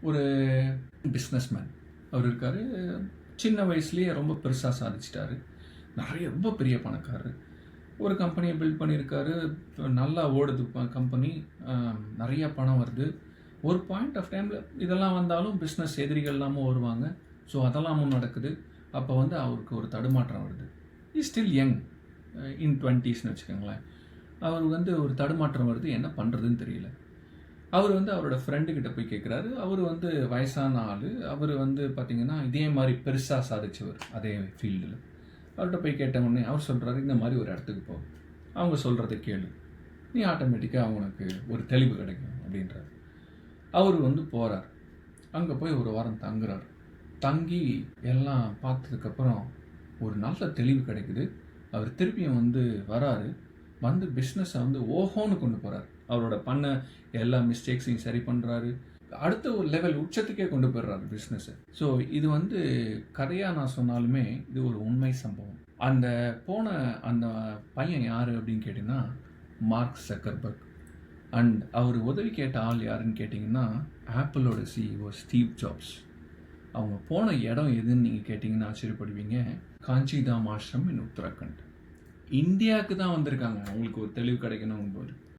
ஒரு பிஸ்னஸ்மேன் அவர் இருக்கார். சின்ன வயசுலேயே ரொம்ப பெருசாக சாதிச்சிட்டாரு. ரொம்ப பெரிய பணக்காரர். ஒரு கம்பெனியை பில்ட் பண்ணியிருக்காரு. நல்லா ஓடுது கம்பெனி. நிறைய பணம் வருது. ஒரு பாயிண்ட் ஆஃப் டைமில் இதெல்லாம் வந்தாலும் பிஸ்னஸ் எதிரிகள் இல்லாமல் வருவாங்க. ஸோ அதெல்லாமும் நடக்குது. அப்போ அவருக்கு ஒரு தடுமாற்றம் வருது. இஸ் ஸ்டில் யங், இன் 20ஸ்ன்னு வச்சுக்கோங்களேன். அவர் ஒரு தடுமாற்றம் வருது. என்ன பண்ணுறதுன்னு தெரியல. அவர் அவரோட ஃப்ரெண்டுக்கிட்ட போய் கேட்குறாரு. அவர் வயசான ஆள். அவர் பார்த்திங்கன்னா இதே மாதிரி பெருசாக சாதிச்சவர் அதே ஃபீல்டில். அவர்கிட்ட போய் கேட்ட உடனே அவர் சொல்கிறாரு, இந்த மாதிரி ஒரு இடத்துக்கு போ, அவங்க சொல்கிறத கேளு, நீ ஆட்டோமேட்டிக்காக அவனுக்கு ஒரு தெளிவு கிடைக்கும் அப்படின்றார். அவர் போகிறார். அங்கே போய் ஒரு வாரம் தங்குறார். தங்கி எல்லாம் பார்த்ததுக்கப்புறம் ஒரு நல்ல தெளிவு கிடைக்குது. அவர் திருப்பியும் வராரு. பிஸ்னஸை ஓஹோன்னு கொண்டு போகிறார். அவரோட பண்ண எல்லா மிஸ்டேக்ஸையும் சரி பண்ணுறாரு. அடுத்த ஒரு லெவல் உச்சத்துக்கே கொண்டு போயிடுறாரு பிஸ்னஸை. ஸோ இது கதையாக நான் சொன்னாலுமே இது ஒரு உண்மை சம்பவம். அந்த அந்த பையன் யார் அப்படின்னு கேட்டிங்கன்னா மார்க் ஜக்கர்பர்க். அண்ட் அவர் உதவி கேட்ட ஆள் யாருன்னு கேட்டிங்கன்னா ஆப்பிளோட சிஇஓ ஸ்டீவ் ஜாப்ஸ். அவங்க போன இடம் எதுன்னு நீங்கள் கேட்டிங்கன்னா ஆச்சரியப்படுவீங்க. காஞ்சிதாம் ஆசிரம் இன் உத்தராகண்ட். இந்தியாவுக்கு தான் வந்திருக்காங்க அவங்களுக்கு ஒரு தெளிவு கிடைக்கணும் போது.